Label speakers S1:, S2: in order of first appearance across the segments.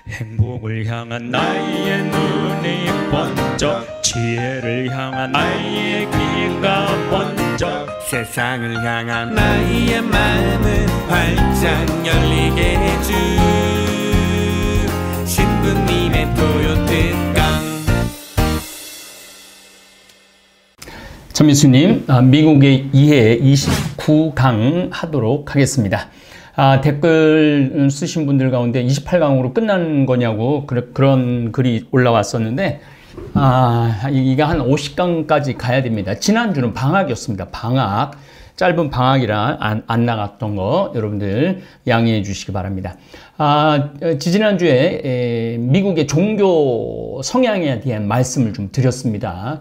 S1: 행복을 향한 나의 눈이 번쩍, 지혜를 향한 나의 귀가 번쩍,
S2: 세상을 향한 나의 마음을 활짝 열리게 해준 신부님의 토요특강.
S3: 전민수님, 미국의 이해 29강 하도록 하겠습니다. 댓글 쓰신 분들 가운데 28강으로 끝나는 거냐고 그런 글이 올라왔었는데, 이게 한 50강까지 가야 됩니다. 지난주는 방학이었습니다. 방학. 짧은 방학이라 안 나갔던 거 여러분들 양해해 주시기 바랍니다. 지지난주에 미국의 종교 성향에 대한 말씀을 좀 드렸습니다.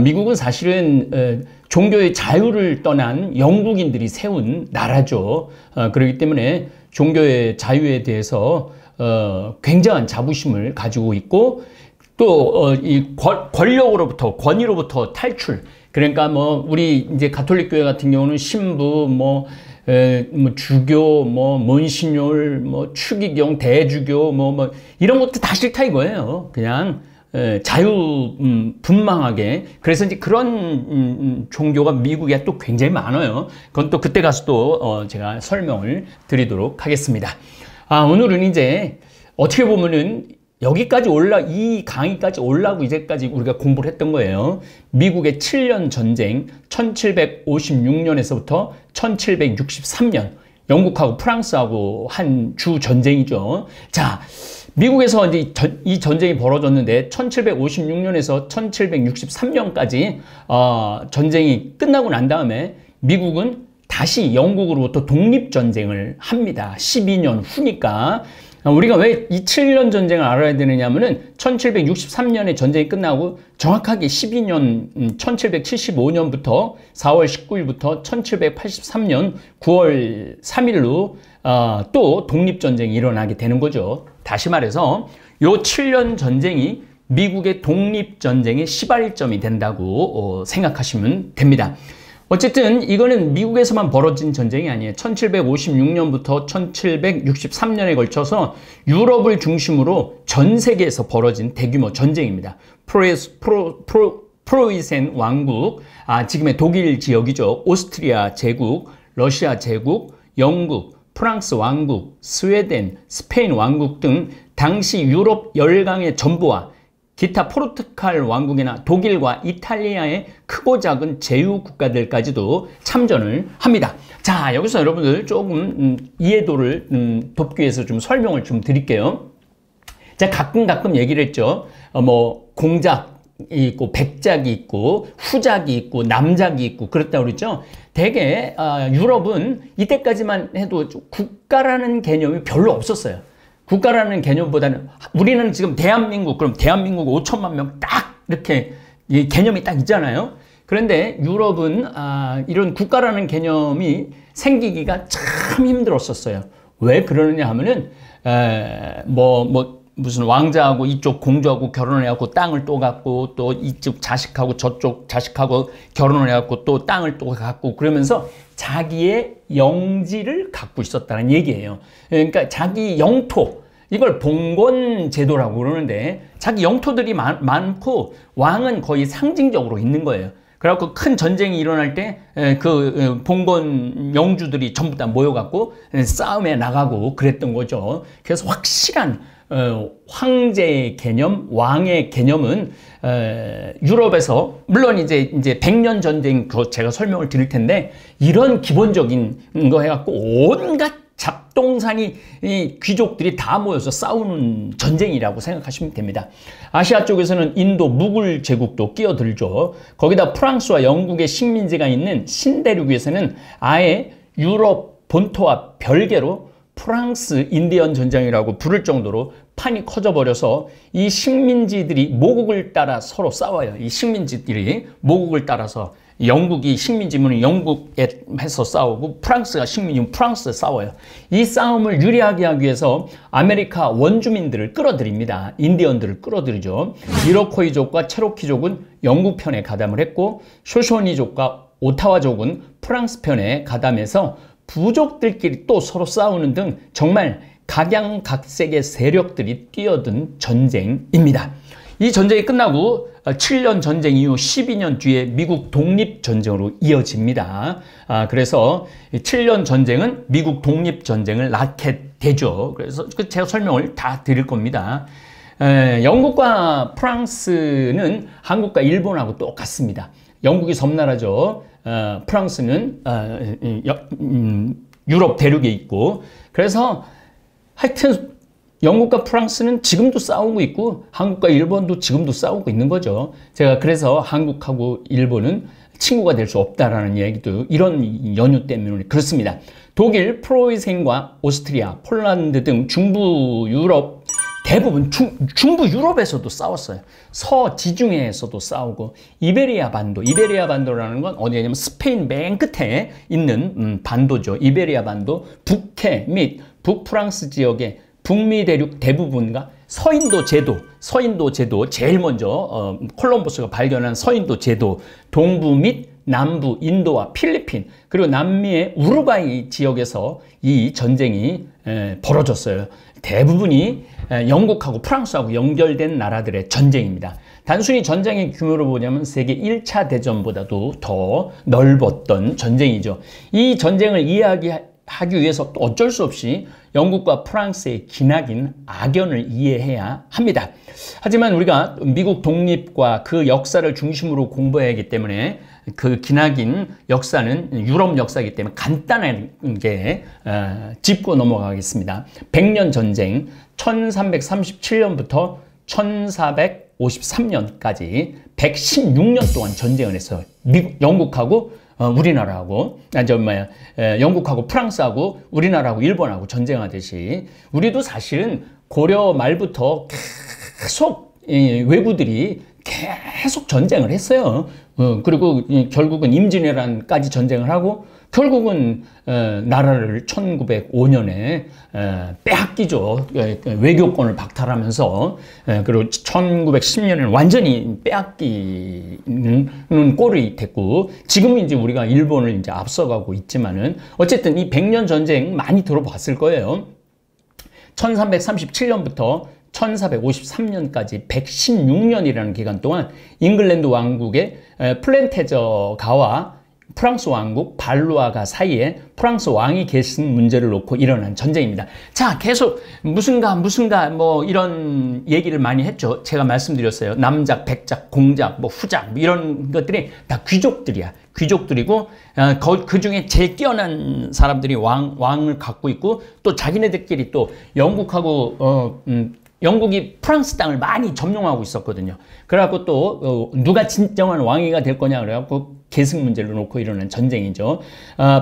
S3: 미국은 사실은 종교의 자유를 떠난 영국인들이 세운 나라죠. 그렇기 때문에 종교의 자유에 대해서 굉장한 자부심을 가지고 있고, 또 이 권력으로부터, 권위로부터 탈출. 그러니까 뭐 우리 이제 가톨릭 교회 같은 경우는 신부, 뭐 주교, 문신율, 추기경, 대주교, 이런 것도 다 싫다 이거예요. 그냥 자유분방하게. 그래서 이제 그런 종교가 미국에 또 굉장히 많아요. 그건 또 그때 가서 또 제가 설명을 드리도록 하겠습니다. 오늘은 이제 어떻게 보면은 여기까지 이 강의까지 올라오고 이제까지 우리가 공부를 했던 거예요. 미국의 7년 전쟁, 1756년에서부터 1763년, 영국하고 프랑스하고 한 주 전쟁이죠. 자, 미국에서 이제 이 전쟁이 벌어졌는데 1756년에서 1763년까지 전쟁이 끝나고 난 다음에 미국은 다시 영국으로부터 독립전쟁을 합니다. 12년 후니까. 우리가 왜 이 7년 전쟁을 알아야 되느냐 하면은 1763년에 전쟁이 끝나고 정확하게 12년 1775년부터 4월 19일부터 1783년 9월 3일로 또 독립전쟁이 일어나게 되는 거죠. 다시 말해서 요 7년 전쟁이 미국의 독립전쟁의 시발점이 된다고 생각하시면 됩니다. 어쨌든 이거는 미국에서만 벌어진 전쟁이 아니에요. 1756년부터 1763년에 걸쳐서 유럽을 중심으로 전 세계에서 벌어진 대규모 전쟁입니다. 프로이센 왕국, 지금의 독일 지역이죠. 오스트리아 제국, 러시아 제국, 영국, 프랑스 왕국, 스웨덴, 스페인 왕국 등 당시 유럽 열강의 전부와 기타 포르투갈 왕국이나 독일과 이탈리아의 크고 작은 제휴 국가들까지도 참전을 합니다. 자, 여기서 여러분들 조금 이해도를 돕기 위해서 좀 설명을 좀 드릴게요. 제가 가끔 얘기를 했죠. 공작이 있고 백작이 있고 후작이 있고 남작이 있고 그렇다고 그랬죠. 대개 유럽은 이때까지만 해도 국가라는 개념이 별로 없었어요. 국가라는 개념보다는 우리는 지금 대한민국, 그럼 대한민국 5천만 명 딱 이렇게 개념이 딱 있잖아요. 그런데 유럽은 이런 국가라는 개념이 생기기가 참 힘들었었어요. 왜 그러느냐 하면은 무슨 왕자하고 이쪽 공주하고 결혼해갖고 땅을 또 갖고, 또 이쪽 자식하고 저쪽 자식하고 결혼해갖고 또 땅을 또 갖고, 그러면서 자기의 영지를 갖고 있었다는 얘기예요. 그러니까 자기 영토, 이걸 봉건 제도라고 그러는데 자기 영토들이 많고 왕은 거의 상징적으로 있는 거예요. 그래갖고 큰 전쟁이 일어날 때 그 봉건 영주들이 전부 다 모여갖고 싸움에 나가고 그랬던 거죠. 그래서 확실한 황제의 개념, 왕의 개념은 유럽에서, 물론 이제 100년 전쟁 제가 설명을 드릴 텐데, 이런 기본적인 거 해갖고 온갖 잡동사니 귀족들이 다 모여서 싸우는 전쟁이라고 생각하시면 됩니다. 아시아 쪽에서는 인도 무굴 제국도 끼어들죠. 거기다 프랑스와 영국의 식민지가 있는 신대륙에서는 아예 유럽 본토와 별개로 프랑스 인디언 전쟁이라고 부를 정도로 판이 커져버려서 이 식민지들이 모국을 따라 서로 싸워요. 이 식민지들이 모국을 따라서, 영국이 식민지면 영국에서 싸우고 프랑스가 식민지면 프랑스에 싸워요. 이 싸움을 유리하게 하기 위해서 아메리카 원주민들을 끌어들입니다. 인디언들을 끌어들이죠. 이로코이족과 체로키족은 영국 편에 가담을 했고, 쇼쇼니족과 오타와족은 프랑스 편에 가담해서 부족들끼리 또 서로 싸우는 등 정말 각양각색의 세력들이 뛰어든 전쟁입니다. 이 전쟁이 끝나고 7년 전쟁 이후 12년 뒤에 미국 독립전쟁으로 이어집니다. 그래서 7년 전쟁은 미국 독립전쟁을 낳게 되죠. 그래서 제가 설명을 다 드릴 겁니다. 영국과 프랑스는 한국과 일본하고 똑같습니다. 영국이 섬나라죠. 프랑스는 유럽 대륙에 있고, 그래서 하여튼 영국과 프랑스는 지금도 싸우고 있고 한국과 일본도 지금도 싸우고 있는 거죠. 제가 그래서 한국하고 일본은 친구가 될 수 없다라는 얘기도 이런 연유 때문에 그렇습니다. 독일, 프로이센과 오스트리아, 폴란드 등 중부 유럽 대부분 중부 유럽에서도 싸웠어요. 서지중해에서도 싸우고, 이베리아 반도라는 건 어디냐면 스페인 맨 끝에 있는 반도죠. 이베리아 반도, 북해 및 북프랑스 지역의 북미 대륙 대부분과 서인도 제도 제일 먼저 콜럼버스가 발견한 서인도 제도, 동부 및 남부 인도와 필리핀, 그리고 남미의 우루과이 지역에서 이 전쟁이 벌어졌어요. 대부분이 영국하고 프랑스하고 연결된 나라들의 전쟁입니다. 단순히 전쟁의 규모로 보자면 세계 1차 대전보다도 더 넓었던 전쟁이죠. 이 전쟁을 이야기하기 위해서 또 어쩔 수 없이 영국과 프랑스의 기나긴 악연을 이해해야 합니다. 하지만 우리가 미국 독립과 그 역사를 중심으로 공부해야 하기 때문에 그 기나긴 역사는 유럽 역사이기 때문에 간단하게 짚고 넘어가겠습니다. 100년 전쟁, 1337년부터 1453년까지 116년 동안 전쟁을 했어요. 영국하고 우리나라하고 영국하고 프랑스하고 우리나라하고 일본하고 전쟁하듯이 우리도 사실은 고려 말부터 계속 외구들이 계속 전쟁을 했어요. 그리고 결국은 임진왜란까지 전쟁을 하고 결국은 나라를 1905년에 빼앗기죠. 외교권을 박탈하면서. 그리고 1910년에는 완전히 빼앗기는 꼴이 됐고, 지금은 이제 우리가 일본을 이제 앞서가고 있지만은 어쨌든 이 100년 전쟁 많이 들어봤을 거예요. 1337년부터 1453년까지 116년이라는 기간 동안 잉글랜드 왕국의 플랜테저가와 프랑스 왕국 발루아가 사이에 프랑스 왕위 계승 문제를 놓고 일어난 전쟁입니다. 자, 계속 무슨가 뭐 이런 얘기를 많이 했죠. 제가 말씀드렸어요. 남작, 백작, 공작, 뭐 후작 이런 것들이 다 귀족들이야. 귀족들이고 그 중에 제일 뛰어난 사람들이 왕을 갖고 있고, 또 자기네들끼리 또 영국이 프랑스 땅을 많이 점령하고 있었거든요. 그래갖고 또 누가 진정한 왕위가 될 거냐 그래갖고 계승 문제를 놓고 일어난 전쟁이죠.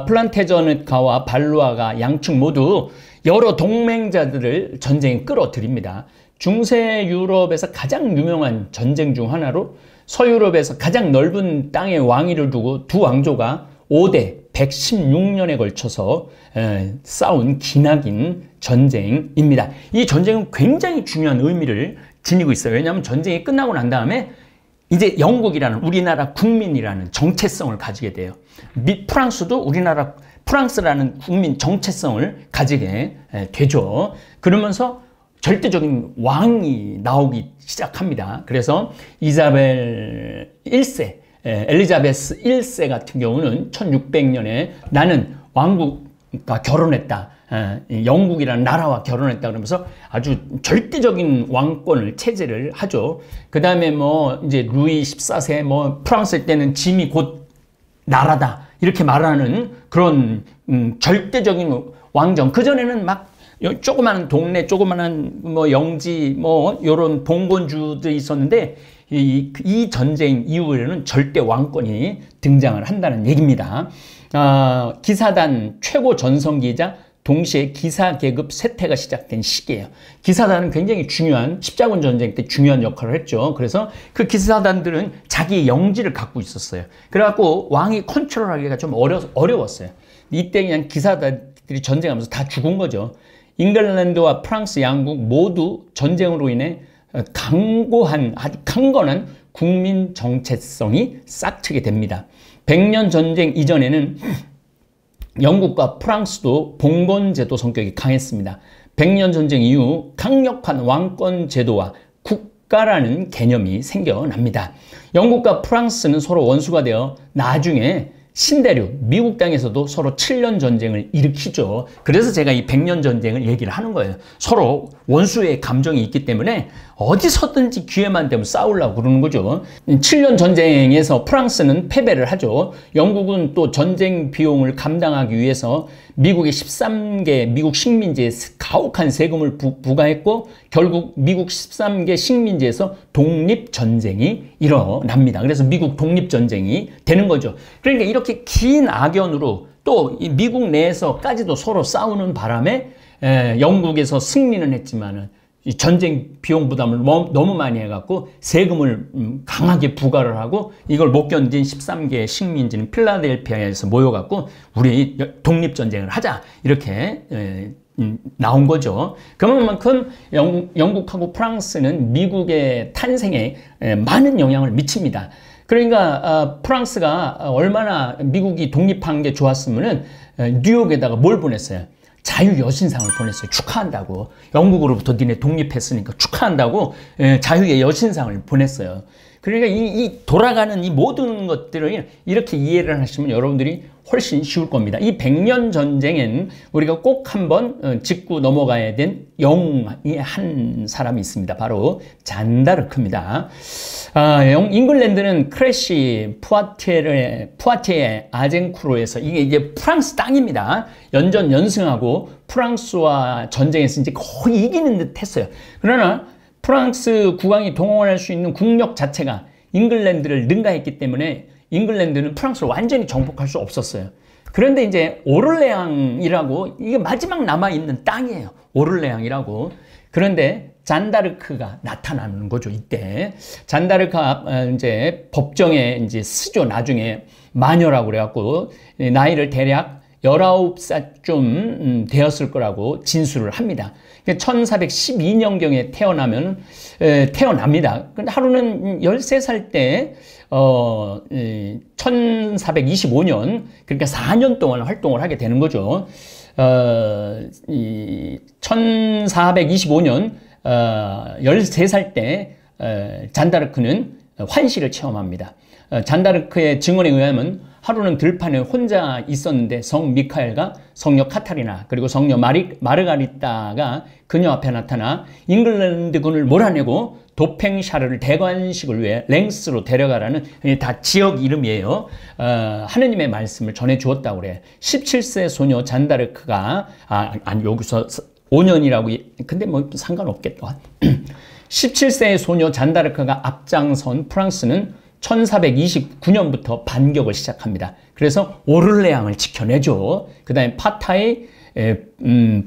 S3: 플란테저가와 발루아가 양측 모두 여러 동맹자들을 전쟁에 끌어들입니다. 중세 유럽에서 가장 유명한 전쟁 중 하나로 서유럽에서 가장 넓은 땅에 왕위를 두고 두 왕조가 5대 116년에 걸쳐서 싸운 기나긴 전쟁입니다. 이 전쟁은 굉장히 중요한 의미를 지니고 있어요. 왜냐하면 전쟁이 끝나고 난 다음에 이제 영국이라는 우리나라 국민이라는 정체성을 가지게 돼요. 프랑스도 프랑스라는 국민 정체성을 가지게 되죠. 그러면서 절대적인 왕이 나오기 시작합니다. 그래서 엘리자베스 1세 같은 경우는 1600년에 나는 왕국과 결혼했다. 영국이라는 나라와 결혼했다 그러면서 아주 절대적인 왕권을 체제를 하죠. 그 다음에 뭐 이제 루이 14세 뭐 프랑스 때는 짐이 곧 나라다 이렇게 말하는 그런 절대적인 왕정. 그 전에는 막 조그마한 동네, 조그마한 뭐 영지 뭐 이런 봉건주들이 있었는데 이 전쟁 이후에는 절대 왕권이 등장을 한다는 얘기입니다. 기사단 최고 전성기이자 동시에 기사 계급 쇠퇴가 시작된 시기예요. 기사단은 굉장히 중요한, 십자군 전쟁 때 중요한 역할을 했죠. 그래서 그 기사단들은 자기 영지를 갖고 있었어요. 그래갖고 왕이 컨트롤하기가 좀 어려웠어요. 이때 그냥 기사단들이 전쟁하면서 다 죽은 거죠. 잉글랜드와 프랑스 양국 모두 전쟁으로 인해 아주 강건한 국민 정체성이 싹트게 됩니다. 100년 전쟁 이전에는 영국과 프랑스도 봉건제도 성격이 강했습니다. 백년 전쟁 이후 강력한 왕권 제도와 국가라는 개념이 생겨납니다. 영국과 프랑스는 서로 원수가 되어 나중에 신대륙 미국 땅에서도 서로 7년 전쟁을 일으키죠. 그래서 제가 이 100년 전쟁을 얘기를 하는 거예요. 서로 원수의 감정이 있기 때문에 어디서든지 기회만 되면 싸우려고 그러는 거죠. 7년 전쟁에서 프랑스는 패배를 하죠. 영국은 또 전쟁 비용을 감당하기 위해서 미국의 13개 미국 식민지에 가혹한 세금을 부과했고 결국 미국 13개 식민지에서 독립전쟁이 일어납니다. 그래서 미국 독립전쟁이 되는 거죠. 그러니까 이렇게 긴 악연으로 또 미국 내에서까지도 서로 싸우는 바람에 영국에서 승리는 했지만은 이 전쟁 비용 부담을 너무 많이 해갖고 세금을 강하게 부과를 하고 이걸 못 견딘 13개 식민지는 필라델피아에서 모여갖고 우리 독립전쟁을 하자 이렇게 나온 거죠. 그만큼 영국하고 프랑스는 미국의 탄생에 많은 영향을 미칩니다. 그러니까 프랑스가 얼마나 미국이 독립한 게 좋았으면은 뉴욕에다가 뭘 보냈어요? 자유여신상을 보냈어요. 축하한다고. 영국으로부터 니네 독립했으니까 축하한다고 자유의 여신상을 보냈어요. 그러니까 이 돌아가는 이 모든 것들을 이렇게 이해를 하시면 여러분들이 훨씬 쉬울 겁니다. 이 100년 전쟁엔 우리가 꼭 한번 짚고 넘어가야 된 영웅이 한 사람이 있습니다. 바로 잔다르크입니다. 잉글랜드는 크레시, 푸아티에, 아젠쿠로에서 이게 이제 프랑스 땅입니다. 연전연승하고 프랑스와 전쟁에서 이제 거의 이기는 듯 했어요. 그러나 프랑스 국왕이 동원할 수 있는 국력 자체가 잉글랜드를 능가했기 때문에 잉글랜드는 프랑스를 완전히 정복할 수 없었어요. 그런데 이제 오를레앙이라고 이게 마지막 남아있는 땅이에요. 오를레앙이라고. 그런데 잔다르크가 나타나는 거죠. 이때 잔다르크가 이제 법정에 이제 쓰죠. 나중에 마녀라고 그래갖고 나이를 대략 19살 되었을 거라고 진술을 합니다. 1412년경에 태어납니다. 근데 하루는 13살 때 1425년 그러니까 4년 동안 활동을 하게 되는 거죠. 1425년 13살 때 잔다르크는 환시를 체험합니다. 잔다르크의 증언에 의하면 하루는 들판에 혼자 있었는데 성 미카엘과 성녀 카타리나 그리고 성녀 마르가리따가 그녀 앞에 나타나 잉글랜드군을 몰아내고 도팽샤르를 대관식을 위해 랭스로 데려가라는 다 지역 이름이에요. 하느님의 말씀을 전해 주었다고 그래. 17세 소녀 잔다르크가 아니 여기서 5년이라고 근데 뭐 상관없겠다. 17세의 소녀 잔다르크가 앞장선 프랑스는 1429년부터 반격을 시작합니다. 그래서 오를레앙을 지켜내죠. 그 다음에 파타이,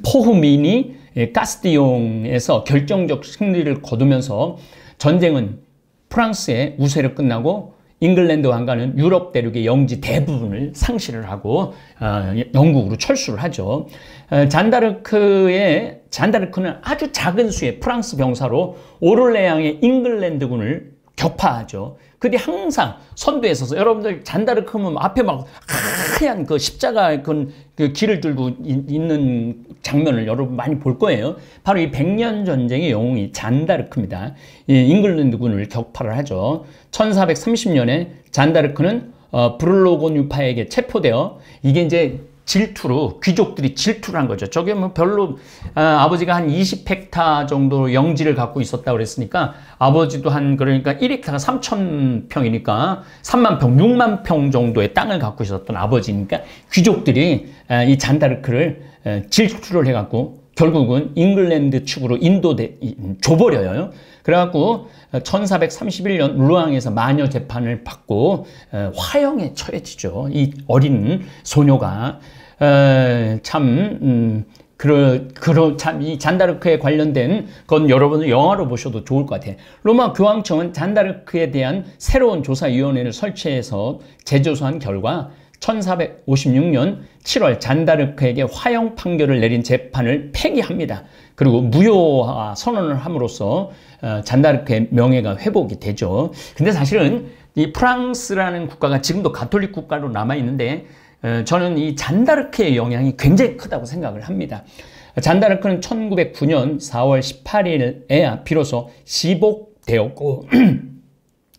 S3: 포흐미니, 가스티용에서 결정적 승리를 거두면서 전쟁은 프랑스의 우세로 끝나고 잉글랜드 왕가는 유럽 대륙의 영지 대부분을 상실을 하고 영국으로 철수를 하죠. 잔다르크는 아주 작은 수의 프랑스 병사로 오를레앙의 잉글랜드군을 격파하죠. 그게 항상 선두에 서서 여러분들 잔다르크면 앞에 막 하얀 그 십자가 그 길을 들고 있는 장면을 여러분 많이 볼 거예요. 바로 이 100년 전쟁의 영웅이 잔다르크입니다. 잉글랜드군을 격파를 하죠. 1430년에 잔다르크는 브룰로곤 유파에게 체포되어 이게 이제 질투로 귀족들이 질투를 한 거죠. 저게 뭐 별로 아버지가 한 20헥타 정도 영지를 갖고 있었다고 그랬으니까 아버지도 한 그러니까 1헥타가 3,000평이니까 3만 평, 6만 평 정도의 땅을 갖고 있었던 아버지니까 귀족들이 이 잔다르크를 질투를 해갖고 결국은 잉글랜드 측으로 줘버려요. 그래갖고 1431년 루앙에서 마녀 재판을 받고 화형에 처해지죠. 이 어린 소녀가 참 이 잔다르크에 관련된 건 여러분은 영화로 보셔도 좋을 것 같아요. 로마 교황청은 잔다르크에 대한 새로운 조사위원회를 설치해서 재조사한 결과 1456년 7월 잔다르크에게 화형 판결을 내린 재판을 폐기합니다. 그리고 무효화 선언을 함으로써 잔다르크의 명예가 회복이 되죠. 근데 사실은 이 프랑스라는 국가가 지금도 가톨릭 국가로 남아있는데 저는 이 잔다르크의 영향이 굉장히 크다고 생각을 합니다. 잔다르크는 1909년 4월 18일에 비로소 시복되었고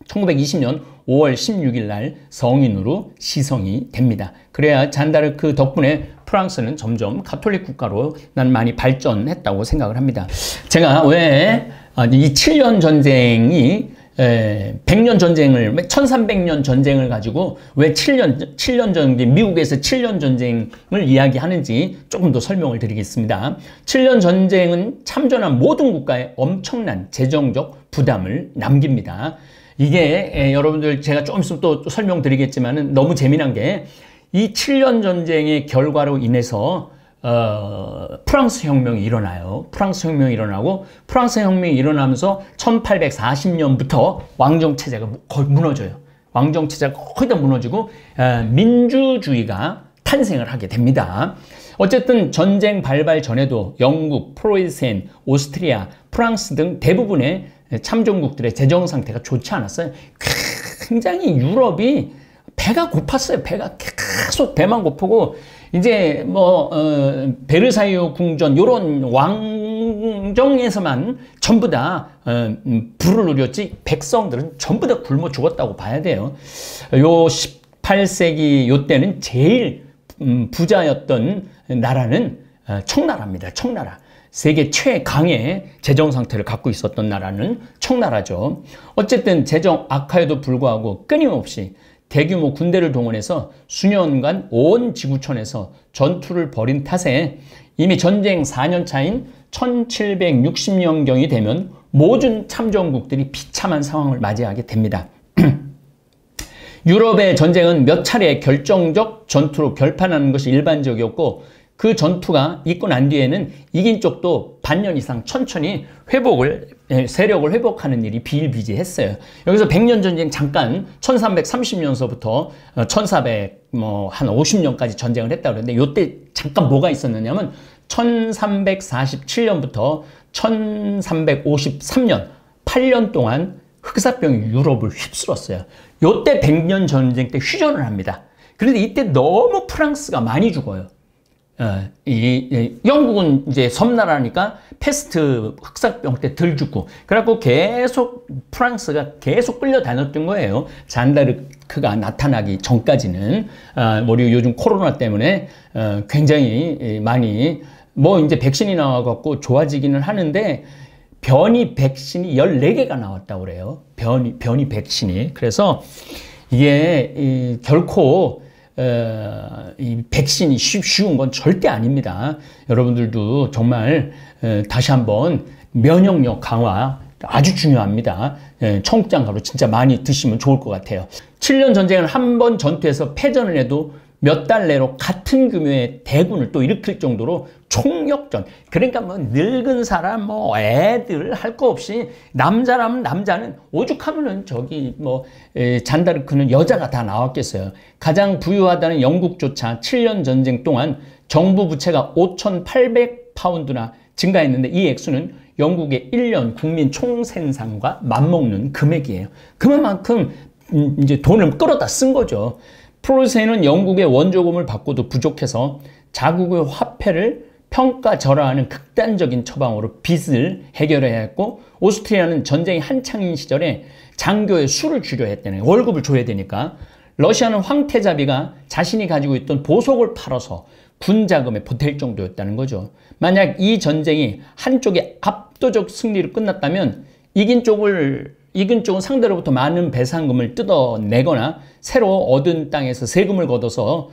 S3: 1920년 5월 16일 날 성인으로 시성이 됩니다. 그래야 잔다르크 덕분에 프랑스는 점점 가톨릭 국가로 난 많이 발전했다고 생각을 합니다. 제가 왜 이 7년 전쟁이 100년 전쟁을, 1300년 전쟁을 가지고 왜 7년 전쟁, 미국에서 7년 전쟁을 이야기하는지 조금 더 설명을 드리겠습니다. 7년 전쟁은 참전한 모든 국가에 엄청난 재정적 부담을 남깁니다. 이게 여러분들 제가 조금 있으면 또 설명드리겠지만은 너무 재미난 게 이 7년 전쟁의 결과로 인해서 프랑스 혁명이 일어나요. 프랑스 혁명이 일어나고 프랑스 혁명이 일어나면서 1840년부터 왕정 체제가 거의 무너져요. 왕정 체제가 거의 다 무너지고 민주주의가 탄생을 하게 됩니다. 어쨌든 전쟁 발발 전에도 영국, 프로이센, 오스트리아, 프랑스 등 대부분의 참전국들의 재정 상태가 좋지 않았어요. 굉장히 유럽이 배가 고팠어요. 배가 계속 배만 고프고 이제 베르사유 궁전 요런 왕정에서만 전부 다 불을 누렸지 백성들은 전부 다 굶어 죽었다고 봐야 돼요. 요 18세기 요때는 제일 부자였던 나라는 청나라입니다. 청나라. 세계 최강의 재정 상태를 갖고 있었던 나라는 청나라죠. 어쨌든 재정 악화에도 불구하고 끊임없이 대규모 군대를 동원해서 수년간 온 지구촌에서 전투를 벌인 탓에 이미 전쟁 4년 차인 1760년경이 되면 모든 참전국들이 비참한 상황을 맞이하게 됩니다. 유럽의 전쟁은 몇 차례 결정적 전투로 결판하는 것이 일반적이었고 그 전투가 있고 난 뒤에는 이긴 쪽도 반년 이상 천천히 세력을 회복하는 일이 비일비재했어요. 여기서 100년 전쟁 잠깐 1330년서부터 1450년까지 전쟁을 했다고 그러는데 이때 잠깐 뭐가 있었느냐면 1347년부터 1353년 8년 동안 흑사병이 유럽을 휩쓸었어요. 이때 100년 전쟁 때 휴전을 합니다. 그런데 이때 너무 프랑스가 많이 죽어요. 영국은 이제 섬나라니까 패스트 흑사병 때 덜 죽고 그래갖고 계속 프랑스가 계속 끌려다녔던 거예요. 잔다르크가 나타나기 전까지는 우리 요즘 코로나 때문에 굉장히 많이 이제 백신이 나와갖고 좋아지기는 하는데 변이 백신이 14개가 나왔다고 그래요. 변이 백신이. 그래서 이게 결코 이 백신이 쉬운 건 절대 아닙니다. 여러분들도 정말 다시 한번 면역력 강화 아주 중요합니다. 청국장 가루 진짜 많이 드시면 좋을 것 같아요. 7년 전쟁은 한 번 전투에서 패전을 해도 몇 달 내로 같은 규모의 대군을 또 일으킬 정도로 총력전. 그러니까 늙은 사람, 애들 할 거 없이 남자라면 남자는 오죽하면은 잔다르크는 여자가 다 나왔겠어요. 가장 부유하다는 영국조차 7년 전쟁 동안 정부 부채가 5,800파운드나 증가했는데 이 액수는 영국의 1년 국민 총생산과 맞먹는 금액이에요. 그만큼 이제 돈을 끌어다 쓴 거죠. 프로이센은 영국의 원조금을 받고도 부족해서 자국의 화폐를 평가절하하는 극단적인 처방으로 빚을 해결해야 했고 오스트리아는 전쟁이 한창인 시절에 장교의 수를 줄여야 했다는 월급을 줘야 되니까 러시아는 황태자비가 자신이 가지고 있던 보석을 팔아서 군 자금에 보탤 정도였다는 거죠. 만약 이 전쟁이 한쪽의 압도적 승리로 끝났다면 이긴 쪽은 상대로부터 많은 배상금을 뜯어내거나 새로 얻은 땅에서 세금을 걷어서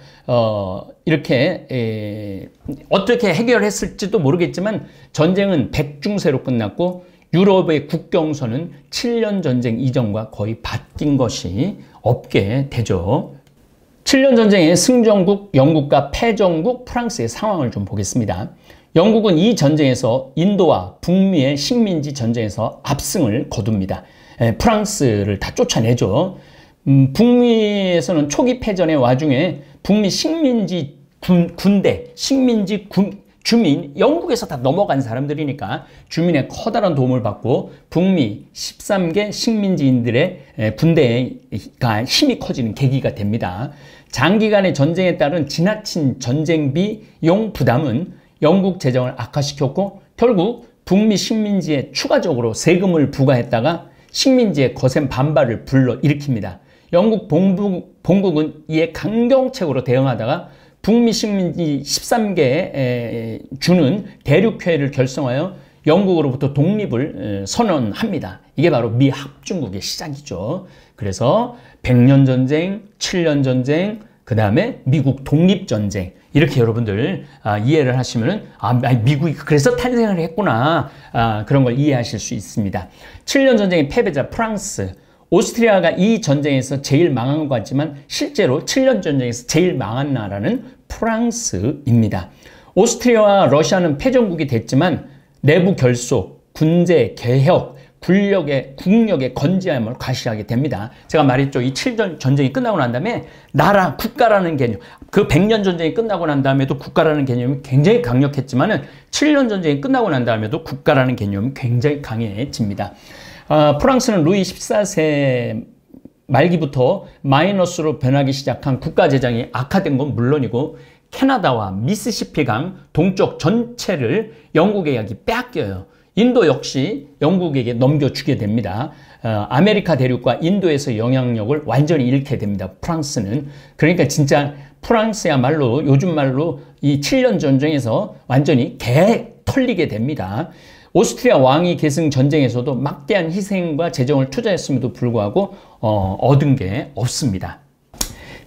S3: 이렇게 어떻게 해결했을지도 모르겠지만 전쟁은 백중세로 끝났고 유럽의 국경선은 7년 전쟁 이전과 거의 바뀐 것이 없게 되죠. 7년 전쟁의 승전국 영국과 패전국 프랑스의 상황을 좀 보겠습니다. 영국은 이 전쟁에서 인도와 북미의 식민지 전쟁에서 압승을 거둡니다. 프랑스를 다 쫓아내죠. 북미에서는 초기 패전의 와중에 북미 식민지 주민, 영국에서 다 넘어간 사람들이니까 주민의 커다란 도움을 받고 북미 13개 식민지인들의 군대가 힘이 커지는 계기가 됩니다. 장기간의 전쟁에 따른 지나친 전쟁비용 부담은 영국 재정을 악화시켰고 결국 북미 식민지에 추가적으로 세금을 부과했다가 식민지의 거센 반발을 불러일으킵니다. 영국 본국은 이에 강경책으로 대응하다가 북미 식민지 13개에 주는 대륙회의를 결성하여 영국으로부터 독립을 선언합니다. 이게 바로 미 합중국의 시작이죠. 그래서 100년 전쟁, 7년 전쟁, 그 다음에 미국 독립전쟁, 이렇게 여러분들 이해를 하시면은 미국이 그래서 탄생을 했구나, 그런 걸 이해하실 수 있습니다. 7년 전쟁의 패배자 프랑스, 오스트리아가 이 전쟁에서 제일 망한 것 같지만 실제로 7년 전쟁에서 제일 망한 나라는 프랑스입니다. 오스트리아와 러시아는 패전국이 됐지만 내부 결속, 군제, 개혁, 국력의 건재함을 과시하게 됩니다. 제가 말했죠. 이 7년 전쟁이 끝나고 난 다음에 나라, 국가라는 개념, 그 100년 전쟁이 끝나고 난 다음에도 국가라는 개념이 굉장히 강력했지만은 7년 전쟁이 끝나고 난 다음에도 국가라는 개념이 굉장히 강해집니다. 프랑스는 루이 14세 말기부터 마이너스로 변하기 시작한 국가 재정이 악화된 건 물론이고 캐나다와 미시시피강 동쪽 전체를 영국에게 빼앗겨요. 인도 역시 영국에게 넘겨주게 됩니다. 아메리카 대륙과 인도에서 영향력을 완전히 잃게 됩니다. 프랑스는. 그러니까 진짜 프랑스야말로 요즘 말로 이 7년 전쟁에서 완전히 개 털리게 됩니다. 오스트리아 왕위 계승 전쟁에서도 막대한 희생과 재정을 투자했음에도 불구하고 얻은 게 없습니다.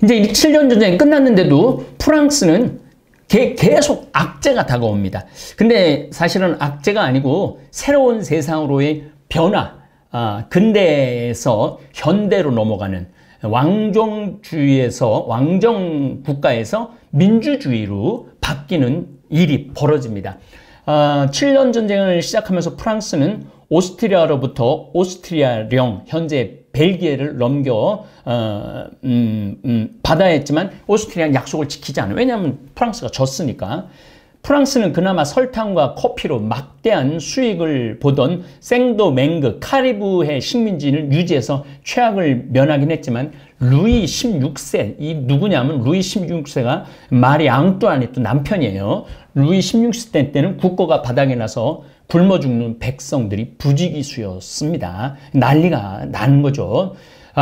S3: 이제 7년 전쟁이 끝났는데도 프랑스는 계속 악재가 다가옵니다. 근데 사실은 악재가 아니고 새로운 세상으로의 변화, 근대에서 현대로 넘어가는 왕정주의에서 왕정 국가에서 민주주의로 바뀌는 일이 벌어집니다. 7년 전쟁을 시작하면서 프랑스는 오스트리아로부터 오스트리아령, 현재 벨기에를 넘겨 받아야 했지만 오스트리아는 약속을 지키지 않아요. 왜냐하면 프랑스가 졌으니까. 프랑스는 그나마 설탕과 커피로 막대한 수익을 보던 생도맹그, 카리브해 식민지를 유지해서 최악을 면하긴 했지만 루이 16세, 이 누구냐면 루이 16세가 마리 앙뚜아네트 남편이에요. 루이 16세 때는 국고가 바닥에 나서 굶어 죽는 백성들이 부지기수였습니다. 난리가 나는 거죠.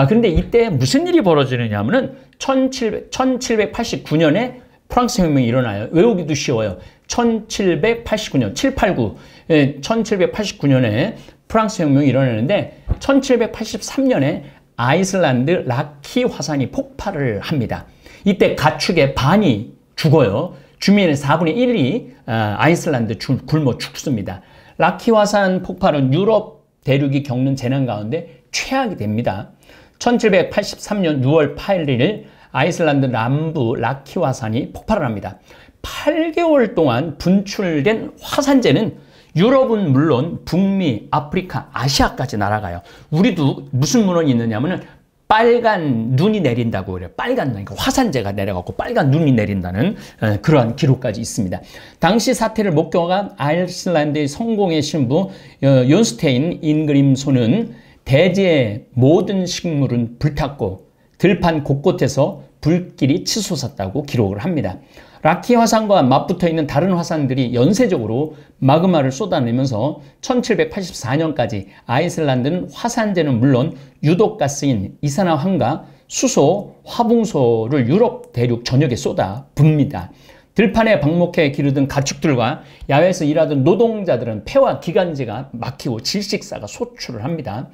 S3: 그런데 이때 무슨 일이 벌어지느냐 하면은 1789년에 프랑스 혁명이 일어나요. 외우기도 쉬워요. 1789년, 789, 1789년에 프랑스 혁명이 일어나는데 1783년에 아이슬란드 라키 화산이 폭발을 합니다. 이때 가축의 반이 죽어요. 주민의 4분의 1이 아이슬란드 굶어 죽습니다. 라키 화산 폭발은 유럽 대륙이 겪는 재난 가운데 최악이 됩니다. 1783년 6월 8일 아이슬란드 남부 라키 화산이 폭발을 합니다. 8개월 동안 분출된 화산재는 유럽은 물론 북미, 아프리카, 아시아까지 날아가요. 우리도 무슨 문헌이 있느냐면은 빨간 눈이 내린다고 그래요. 빨간 눈, 그러니까 화산재가 내려가고 빨간 눈이 내린다는 그러한 기록까지 있습니다. 당시 사태를 목격한 아이슬란드의 성공의 신부 윤스테인 잉그림소는 대지의 모든 식물은 불탔고 들판 곳곳에서 불길이 치솟았다고 기록을 합니다. 라키 화산과 맞붙어 있는 다른 화산들이 연쇄적으로 마그마를 쏟아내면서 1784년까지 아이슬란드는 화산재는 물론 유독가스인 이산화황과 수소, 화붕소를 유럽 대륙 전역에 쏟아 붑니다. 들판에 방목해 기르던 가축들과 야외에서 일하던 노동자들은 폐와 기관지가 막히고 질식사가 소출을 합니다.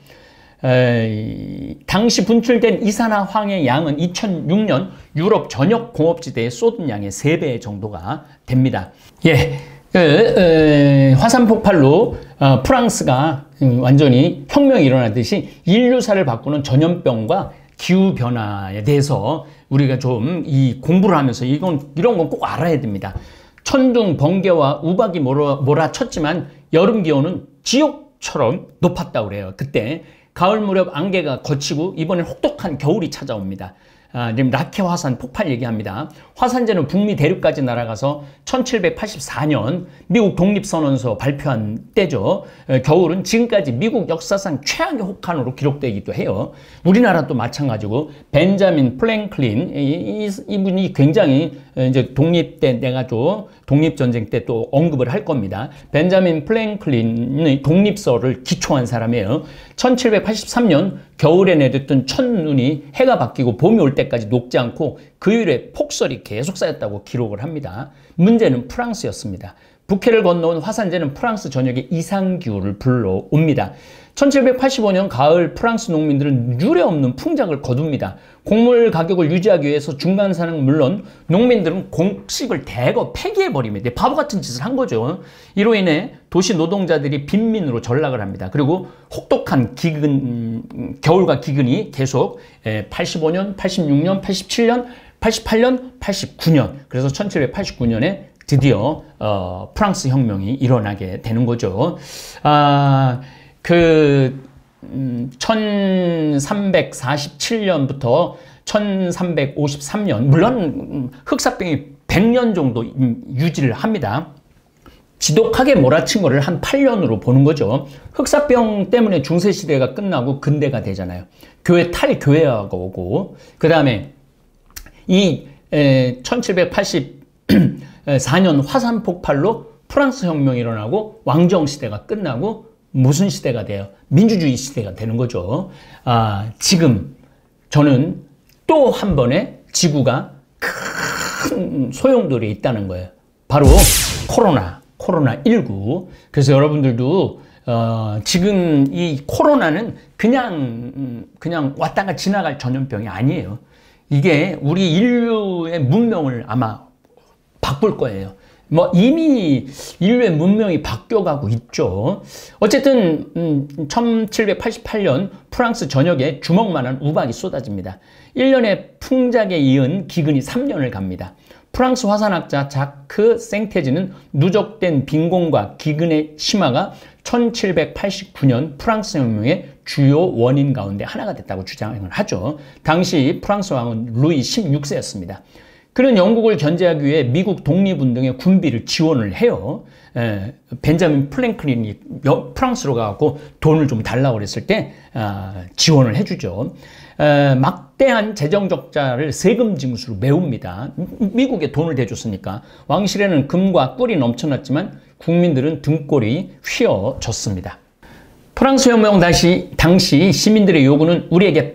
S3: 당시 분출된 이산화황의 양은 2006년 유럽 전역 공업지대에 쏟은 양의 3배 정도가 됩니다. 화산 폭발로 프랑스가 완전히 혁명이 일어나듯이 인류사를 바꾸는 전염병과 기후변화에 대해서 우리가 좀 이 공부를 하면서 이런 건 꼭 알아야 됩니다. 천둥, 번개와 우박이 몰아쳤지만 여름 기온은 지옥처럼 높았다고 그래요. 그때 가을 무렵 안개가 걷히고 이번엔 혹독한 겨울이 찾아옵니다. 지금 라케 화산 폭발 얘기합니다. 화산재는 북미 대륙까지 날아가서 1784년 미국 독립선언서 발표한 때죠. 겨울은 지금까지 미국 역사상 최악의 혹한으로 기록되기도 해요. 우리나라도 마찬가지고 벤자민 플랭클린 이분이 굉장히 이제 독립때 내가죠. 독립전쟁 때 또 언급을 할 겁니다. 벤자민 플랭클린의 독립서를 기초한 사람이에요. 1783년 겨울에 내렸던 첫눈이 해가 바뀌고 봄이 올 때까지 녹지 않고 그 이후에 폭설이 계속 쌓였다고 기록을 합니다. 문제는 프랑스였습니다. 북해를 건너온 화산재는 프랑스 전역에 이상기후를 불러옵니다. 1785년 가을 프랑스 농민들은 유례없는 풍작을 거둡니다. 곡물 가격을 유지하기 위해서 중간산은 물론 농민들은 곡식을 대거 폐기해버립니다. 바보 같은 짓을 한 거죠. 이로 인해 도시 노동자들이 빈민으로 전락을 합니다. 그리고 혹독한 겨울과 기근이 계속 85년, 86년, 87년, 88년, 89년 그래서 1789년에 드디어 프랑스 혁명이 일어나게 되는 거죠. 1347년부터 1353년 물론 흑사병이 100년 정도 유지를 합니다. 지독하게 몰아친 거를 한 8년으로 보는 거죠. 흑사병 때문에 중세시대가 끝나고 근대가 되잖아요. 교회 탈교회화가 오고 그 다음에 이 1784년 화산 폭발로 프랑스 혁명이 일어나고 왕정시대가 끝나고 무슨 시대가 돼요? 민주주의 시대가 되는 거죠. 지금 저는 또 한 번의 지구가 큰 소용돌이에 있다는 거예요. 바로 코로나19. 그래서 여러분들도 지금 이 코로나는 그냥 왔다가 지나갈 전염병이 아니에요. 이게 우리 인류의 문명을 아마 바꿀 거예요. 이미 인류의 문명이 바뀌어가고 있죠. 어쨌든 1788년 프랑스 전역에 주먹만한 우박이 쏟아집니다. 1년의 풍작에 이은 기근이 3년을 갑니다. 프랑스 화산학자 자크 생테즈는 누적된 빈곤과 기근의 심화가 1789년 프랑스 혁명의 주요 원인 가운데 하나가 됐다고 주장을 하죠. 당시 프랑스 왕은 루이 16세였습니다. 그는 영국을 견제하기 위해 미국 독립운동의 군비를 지원을 해요. 벤자민 플랭클린이 프랑스로 가고 돈을 좀 달라고 그랬을 때 지원을 해주죠. 막대한 재정 적자를 세금 징수로 메웁니다. 미국에 돈을 대줬으니까 왕실에는 금과 꿀이 넘쳐났지만 국민들은 등골이 휘어졌습니다. 프랑스 혁명 당시 시민들의 요구는 우리에게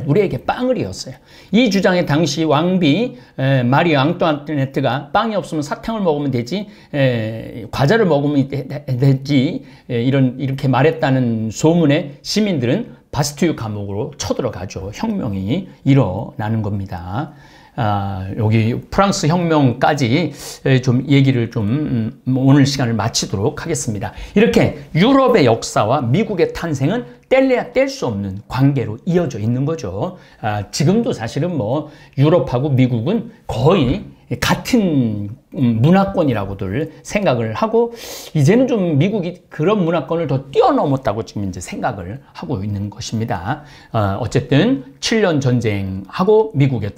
S3: 우리에게 빵을이었어요. 이 주장에 당시 왕비 마리 앙뚜아네트가 빵이 없으면 사탕을 먹으면 되지 과자를 먹으면 되지 이렇게 말했다는 소문에 시민들은 바스티유 감옥으로 쳐들어가죠. 혁명이 일어나는 겁니다. 여기 프랑스 혁명까지 좀 얘기를 좀 오늘 시간을 마치도록 하겠습니다. 이렇게 유럽의 역사와 미국의 탄생은 뗄래야 뗄 수 없는 관계로 이어져 있는 거죠. 지금도 사실은 유럽하고 미국은 거의 같은 문화권이라고들 생각을 하고 이제는 좀 미국이 그런 문화권을 더 뛰어넘었다고 지금 이제 생각을 하고 있는 것입니다. 어쨌든 7년 전쟁하고 미국의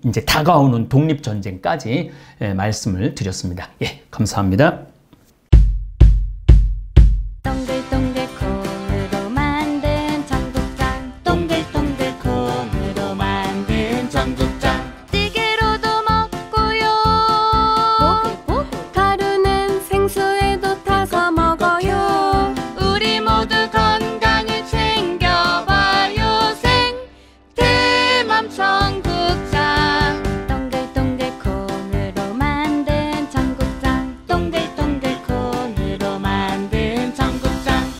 S3: 이제 다가오는 독립전쟁까지 말씀을 드렸습니다. 예, 감사합니다.